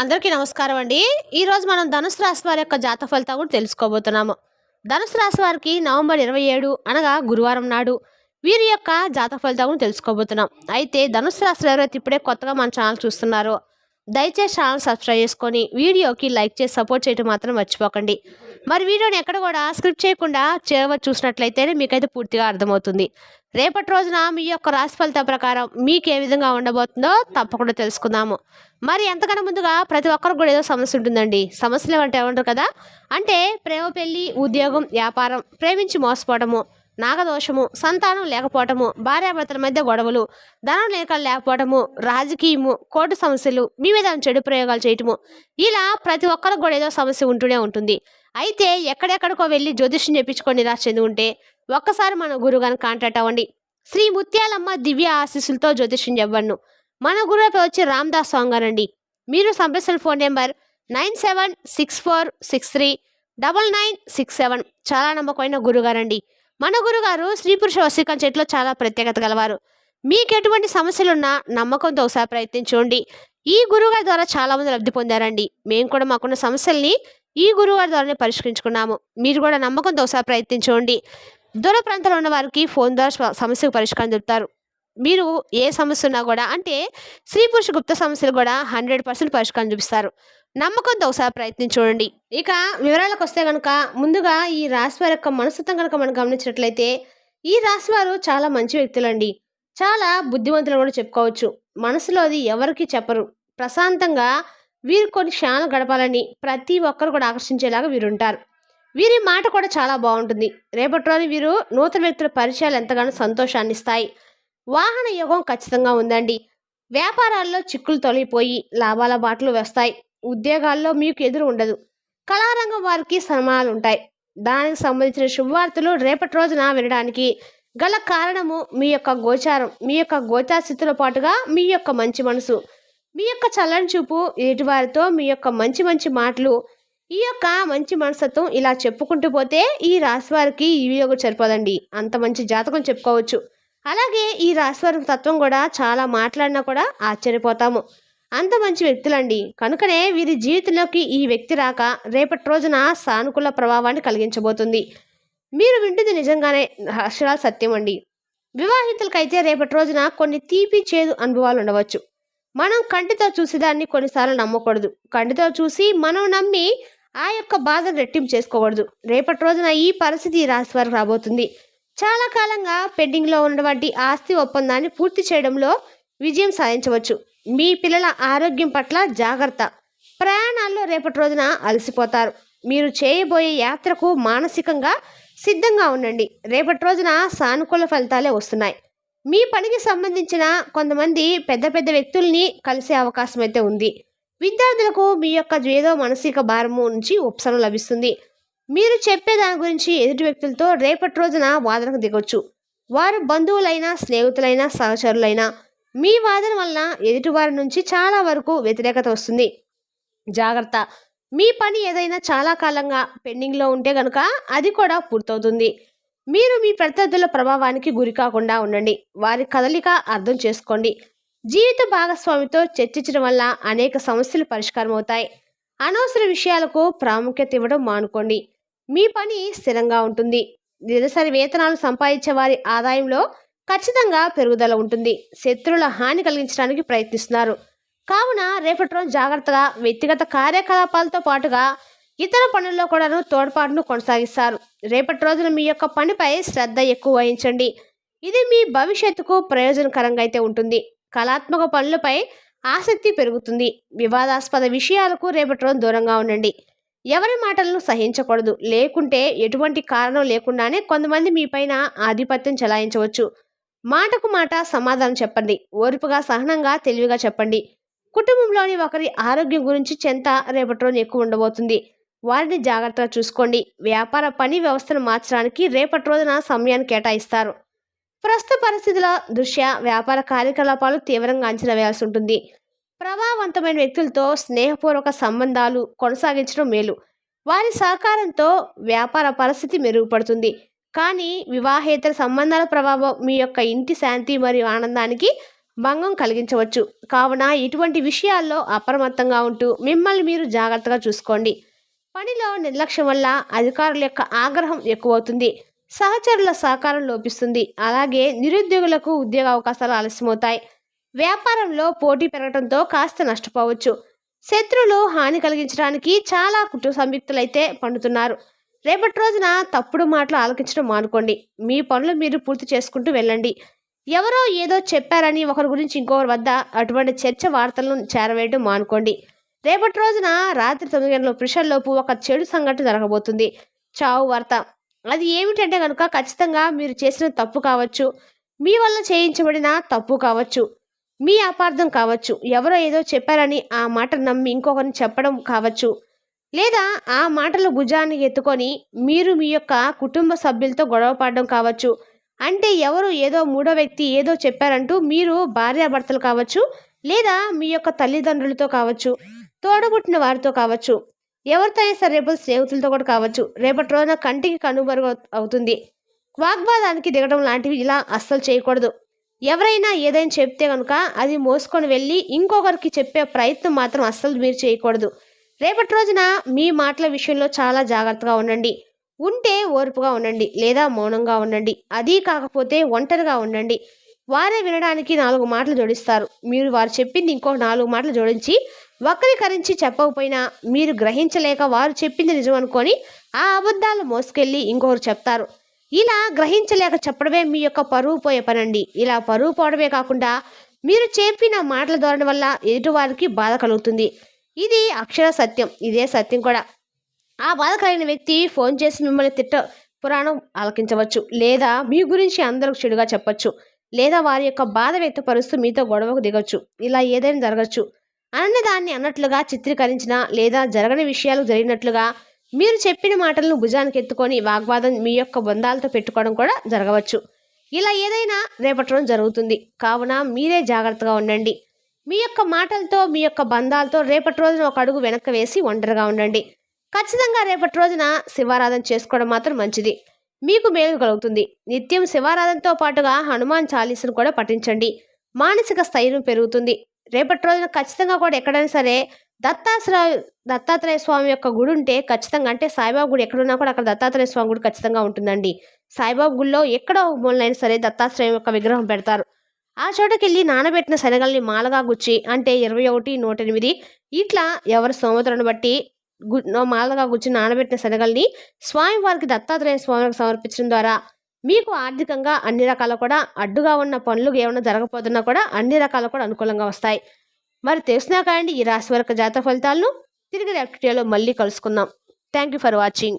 అందరికీ నమస్కారం అండి. ఈరోజు మనం ధనుసు రాశి వారి యొక్క జాతక ఫలితాలు కూడా తెలుసుకోబోతున్నాము. ధనుసు రాశి వారికి నవంబర్ 27 అనగా గురువారం నాడు వీరి యొక్క జాతక ఫలితాలు కూడా తెలుసుకోబోతున్నాం. అయితే ధనుసు రాశిలో ఎవరైతే ఇప్పుడే కొత్తగా మన ఛానల్ చూస్తున్నారో దయచేసి ఛానల్ సబ్స్క్రైబ్ చేసుకొని వీడియోకి లైక్ చేసి సపోర్ట్ చేయడం మాత్రం మర్చిపోకండి. మరి వీడియోని ఎక్కడ కూడా స్క్రిప్ట్ చేయకుండా చివరి చూసినట్లయితేనే మీకైతే పూర్తిగా అర్థమవుతుంది. రేపటి రోజున మీ యొక్క రాశి ఫలితం ప్రకారం మీకు ఏ విధంగా ఉండబోతుందో తప్పకుండా తెలుసుకుందాము. మరి ఎంతకన్నా ముందుగా ప్రతి ఒక్కరికి కూడా ఏదో సమస్య ఉంటుందండి. సమస్యలు అంటే ఏమంటారు కదా, అంటే ప్రేమ, పెళ్లి, ఉద్యోగం, వ్యాపారం, ప్రేమించి మోసపోవటము, నాగదోషము, సంతానం లేకపోవటము, భార్యాభర్తల మధ్య గొడవలు, ధనం లేకపోవటము, రాజకీయము, కోర్టు సమస్యలు, మీ మీద చెడు ప్రయోగాలు చేయటము, ఇలా ప్రతి ఒక్కరికి కూడా ఏదో సమస్య ఉంటూనే ఉంటుంది. అయితే ఎక్కడెక్కడికో వెళ్ళి జ్యోతిష్యం చెప్పించుకొని నిరాశ చెంది ఉంటే ఒక్కసారి మన గురువుగారిని కాంటాక్ట్ అవ్వండి. శ్రీ ముత్యాలమ్మ దివ్య ఆశీస్సులతో జ్యోతిష్యం చెప్పను. మన గురువు పేరు వచ్చి రామదాస్ స్వామి గారండి. మీరు సంప్రదించిన ఫోన్ నెంబర్ 9764639967. చాలా నమ్మకమైన గురుగారండి. మన గురుగారు స్త్రీ పురుష వశీకరణ చెట్లో చాలా ప్రత్యేకత గలవారు. మీకు ఎటువంటి సమస్యలున్నా నమ్మకంతో ఒకసారి ప్రయత్నించండి. ఈ గురువుగారి ద్వారా చాలా మంది లబ్ధి పొందారండి. మేము కూడా మాకున్న సమస్యల్ని ఈ గురువుగారి ద్వారానే పరిష్కరించుకున్నాము. మీరు కూడా నమ్మకంతో ఒకసారి ప్రయత్నించండి. దూర ప్రాంతంలో ఉన్న వారికి ఫోన్ ద్వారా సమస్యకు పరిష్కారం చెప్తారు. మీరు ఏ సమస్య ఉన్నా కూడా, అంటే స్త్రీ పురుష గుప్త సమస్యలు కూడా 100% పరిష్కారం చూపిస్తారు. నమ్మకంతో ఒకసారి ప్రయత్నించండి. ఇక వివరాలకు వస్తే కనుక, ముందుగా ఈ రాశి వారి యొక్క మనస్తత్వం కనుక మనం గమనించినట్లయితే ఈ రాశి వారు చాలా మంచి వ్యక్తులండి. చాలా బుద్ధిమంతులు కూడా చెప్పుకోవచ్చు. మనసులో అది ఎవరికి చెప్పరు. ప్రశాంతంగా వీరు కొన్ని క్షణాలు గడపాలని ప్రతి ఒక్కరు కూడా ఆకర్షించేలాగా వీరు ఉంటారు. వీరి మాట కూడా చాలా బాగుంటుంది. రేపటి రోజు వీరు నూతన వ్యక్తుల పరిచయాలు ఎంతగానో సంతోషాన్ని ఇస్తాయి. వాహన యోగం ఖచ్చితంగా ఉందండి. వ్యాపారాల్లో చిక్కులు తొలగిపోయి లాభాల బాటలు వేస్తాయి. ఉద్యోగాల్లో మీకు ఎదురు ఉండదు. కళారంగం వారికి సన్మానాలు ఉంటాయి. దానికి సంబంధించిన శుభవార్తలు రేపటి రోజున వినడానికి గల కారణము మీ యొక్క గోచారం, మీ యొక్క గోచారస్థితితో పాటుగా మీ యొక్క మంచి మనసు, మీ యొక్క చల్లని చూపు, ఎదుటివారితో మీ యొక్క మంచి మంచి మాటలు, ఈ యొక్క మంచి మనస్తత్వం, ఇలా చెప్పుకుంటూ పోతే ఈ రాశి వారికి ఈ యోగం సరిపోదండి. అంత మంచి జాతకం చెప్పుకోవచ్చు. అలాగే ఈ రాశివారి తత్వం కూడా చాలా మాట్లాడినా కూడా ఆశ్చర్యపోతాము. అంత మంచి వ్యక్తులండి. కనుకనే వీరి జీవితంలోకి ఈ వ్యక్తి రాక రేపటి రోజున సానుకూల ప్రభావాన్ని కలిగించబోతుంది. మీరు వింటుంది నిజంగానే అక్షరాల సత్యం అండి. వివాహితులకైతే రేపటి రోజున కొన్ని తీపి చేదు అనుభవాలు ఉండవచ్చు. మనం కంటితో చూసి దాన్ని కొన్నిసార్లు నమ్మకూడదు. కంటితో చూసి మనం నమ్మి ఆ యొక్క బాధను రెట్టింపు చేసుకోకూడదు. రేపటి రోజున ఈ పరిస్థితి ఈ రాశి వారికి రాబోతుంది. చాలా కాలంగా పెండింగ్లో ఉన్నటువంటి ఆస్తి ఒప్పందాన్ని పూర్తి చేయడంలో విజయం సాధించవచ్చు. మీ పిల్లల ఆరోగ్యం పట్ల జాగ్రత్త. ప్రయాణాల్లో రేపటి రోజున అలసిపోతారు. మీరు చేయబోయే యాత్రకు మానసికంగా సిద్ధంగా ఉండండి. రేపటి రోజున సానుకూల ఫలితాలే వస్తున్నాయి. మీ పనికి సంబంధించిన కొంతమంది పెద్ద పెద్ద వ్యక్తుల్ని కలిసే అవకాశం అయితే ఉంది. విద్యార్థులకు మీ యొక్క ఏదో మానసిక భారము నుంచి ఉపశమనం లభిస్తుంది. మీరు చెప్పే దాని గురించి ఎదుటి వ్యక్తులతో రేపటి రోజున వాదనకు దిగొచ్చు. వారు బంధువులైనా, స్నేహితులైనా, సహచరులైనా మీ వాదన వలన ఎదుటివారి నుంచి చాలా వరకు వ్యతిరేకత వస్తుంది. జాగ్రత్త. మీ పని ఏదైనా చాలా కాలంగా పెండింగ్లో ఉంటే కనుక అది కూడా పూర్తవుతుంది. మీరు మీ ప్రత్యర్థుల ప్రభావానికి గురి కాకుండా ఉండండి. వారి కదలిక అర్థం చేసుకోండి. జీవిత భాగస్వామితో చర్చించడం వల్ల అనేక సమస్యలు పరిష్కారం అవుతాయి. అనవసర విషయాలకు ప్రాముఖ్యత ఇవ్వడం మానుకోండి. మీ పని స్థిరంగా ఉంటుంది. దినసరి వేతనాలు సంపాదించే వారి ఆదాయంలో ఖచ్చితంగా పెరుగుదల ఉంటుంది. శత్రువుల హాని కలిగించడానికి ప్రయత్నిస్తున్నారు. కావున రేపటి రోజు జాగ్రత్తగా వ్యక్తిగత కార్యకలాపాలతో పాటుగా ఇతర పనుల్లో కూడాను తోడ్పాటును కొనసాగిస్తారు. రేపటి రోజున మీ యొక్క పనిపై శ్రద్ధ ఎక్కువ వహించండి. ఇది మీ భవిష్యత్తుకు ప్రయోజనకరంగా అయితే ఉంటుంది. కళాత్మక పనులపై ఆసక్తి పెరుగుతుంది. వివాదాస్పద విషయాలకు రేపటి రోజు దూరంగా ఉండండి. ఎవరి మాటలను సహించకూడదు. లేకుంటే ఎటువంటి కారణం లేకుండానే కొంతమంది మీపైన ఆధిపత్యం చెలాయించవచ్చు. మాటకు మాట సమాధానం చెప్పండి. ఓర్పుగా, సహనంగా, తెలివిగా చెప్పండి. కుటుంబంలోని ఒకరి ఆరోగ్యం గురించి చింత రేపటి రోజు ఎక్కువ ఉండబోతుంది. వారిని జాగ్రత్తగా చూసుకోండి. వ్యాపార పని వ్యవస్థను మార్చడానికి రేపటి రోజున సమయాన్ని కేటాయిస్తారు. ప్రస్తుత పరిస్థితుల దృష్ట్యా వ్యాపార కార్యకలాపాలు తీవ్రంగా అంచనా వేయాల్సి ఉంటుంది. ప్రభావవంతమైన వ్యక్తులతో స్నేహపూర్వక సంబంధాలు కొనసాగించడం మేలు. వారి సహకారంతో వ్యాపార పరిస్థితి మెరుగుపడుతుంది. కానీ వివాహేతర సంబంధాల ప్రభావం మీ యొక్క ఇంటి శాంతి మరియు ఆనందానికి భంగం కలిగించవచ్చు. కావున ఇటువంటి విషయాల్లో అప్రమత్తంగా ఉంటూ మిమ్మల్ని మీరు జాగ్రత్తగా చూసుకోండి. పనిలో నిర్లక్ష్యం వల్ల అధికారుల యొక్క ఆగ్రహం ఎక్కువవుతుంది. సహచరుల సహకారం లోపిస్తుంది. అలాగే నిరుద్యోగులకు ఉద్యోగ అవకాశాలు ఆలస్యమవుతాయి. వ్యాపారంలో పోటీ పెరగడంతో కాస్త నష్టపోవచ్చు. శత్రువులు హాని కలిగించడానికి చాలా కుటుంబ సంయుక్తులైతే పండుతున్నారు. రేపటి రోజున తప్పుడు మాటలు ఆలకించడం మానుకోండి. మీ పనులు మీరు పూర్తి చేసుకుంటూ వెళ్ళండి. ఎవరో ఏదో చెప్పారని ఒకరి గురించి ఇంకొకరి వద్ద అటువంటి చర్చ వార్తలను చేరవేయడం మానుకోండి. రేపటి రోజున రాత్రి 9 గంటల నిమిషాల్లోపు ఒక చెడు సంఘటన జరగబోతుంది. చావు వార్త. అది ఏమిటంటే కనుక ఖచ్చితంగా మీరు చేసిన తప్పు కావచ్చు, మీ వల్ల చేయించబడిన తప్పు కావచ్చు, మీ అపార్థం కావచ్చు, ఎవరో ఏదో చెప్పారని ఆ మాట నమ్మి ఇంకొకరిని చెప్పడం కావచ్చు, లేదా ఆ మాటలు భుజాన్ని ఎత్తుకొని మీరు మీ యొక్క కుటుంబ సభ్యులతో గొడవ పడడం కావచ్చు. అంటే ఎవరు ఏదో మూడో వ్యక్తి ఏదో చెప్పారంటూ మీరు భార్యాభర్తలు కావచ్చు, లేదా మీ యొక్క తల్లిదండ్రులతో కావచ్చు, తోడబుట్టిన వారితో కావచ్చు, ఎవరితో అయినా సరే రేపు స్నేహితులతో కూడా కావచ్చు. రేపటి రోజున కంటికి కనుమరుగు అవుతుంది. వాగ్వాదానికి దిగడం లాంటివి ఇలా అస్సలు చేయకూడదు. ఎవరైనా ఏదైనా చెప్తే కనుక అది మోసుకొని వెళ్ళి ఇంకొకరికి చెప్పే ప్రయత్నం మాత్రం అస్సలు మీరు చేయకూడదు. రేపటి రోజున మీ మాటల విషయంలో చాలా జాగ్రత్తగా ఉండండి. ఉంటే ఓర్పుగా ఉండండి, లేదా మౌనంగా ఉండండి. అదీ కాకపోతే ఒంటరిగా ఉండండి. వారే వినడానికి 4 మాటలు జోడిస్తారు. మీరు వారు చెప్పింది ఇంకో 4 మాటలు జోడించి వక్రీకరించి చెప్పకపోయినా మీరు గ్రహించలేక వారు చెప్పింది నిజం అనుకొని ఆ అబద్ధాలు మోసుకెళ్ళి ఇంకొకరు చెప్తారు. ఇలా గ్రహించలేక చెప్పడమే మీ యొక్క పరువు పోయే పనండి. ఇలా పరువు పోవడమే కాకుండా మీరు చెప్పిన మాటల ధోరణి వల్ల ఎదుటివారికి బాధ కలుగుతుంది. ఇది అక్షర సత్యం. ఇదే సత్యం కూడా. ఆ బాధ కలిగిన వ్యక్తి ఫోన్ చేసి మిమ్మల్ని పురాణం ఆలకించవచ్చు, లేదా మీ గురించి అందరికి చెడుగా చెప్పచ్చు, లేదా వారి యొక్క బాధ వ్యక్తపరుస్తూ మీతో గొడవకు దిగొచ్చు. ఇలా ఏదైనా జరగచ్చు. దాన్ని అన్నట్లుగా చిత్రీకరించిన, లేదా జరగని విషయాలు జరిగినట్లుగా మీరు చెప్పిన మాటలను భుజానికి ఎత్తుకొని వాగ్వాదం మీ యొక్క బంధాలతో పెట్టుకోవడం కూడా జరగవచ్చు. ఇలా ఏదైనా రేపటి రోజు జరుగుతుంది. కావున మీరే జాగ్రత్తగా ఉండండి. మీ యొక్క మాటలతో మీ యొక్క బంధాలతో రేపటి రోజున ఒక అడుగు వెనక్కి వేసి ఒంటరిగా ఉండండి. ఖచ్చితంగా రేపటి రోజున శివారాధన చేసుకోవడం మాత్రం మంచిది. మీకు మేలు కలుగుతుంది. నిత్యం శివారాధనతో పాటుగా హనుమాన్ చాలీసును కూడా పఠించండి. మానసిక స్థైర్యం పెరుగుతుంది. రేపటి రోజున ఖచ్చితంగా కూడా ఎక్కడైనా సరే దత్తాత్రేయ స్వామి యొక్క గుడి ఉంటే ఖచ్చితంగా, అంటే సాయిబాబా గుడి ఎక్కడున్నా కూడా అక్కడ దత్తాత్రేయ స్వామి గుడి ఖచ్చితంగా ఉంటుందండి. సాయిబాబా గుడిలో ఎక్కడో మూలనైనా సరే దత్తాత్రేయం యొక్క విగ్రహం పెడతారు. ఆ చోటకెళ్ళి నానబెట్టిన శనగల్ని మాలగా గుచ్చి, అంటే 21, 108 ఇట్లా ఎవరి స్తోమతలను బట్టి మాలగా గుచ్చి నానబెట్టిన శనగల్ని స్వామివారికి దత్తాత్రేయ స్వామికి సమర్పించడం ద్వారా మీకు ఆర్థికంగా అన్ని రకాల కూడా అడ్డుగా ఉన్న పనులు ఏమైనా జరగకపోతున్నా కూడా అన్ని రకాలు కూడా అనుకూలంగా వస్తాయి. మరి తెలిసినా కాండి ఈ రాశి వరకు జాతక ఫలితాలను తిరిగి రేపటి వీడియోలో మళ్ళీ కలుసుకుందాం. Thank you for watching.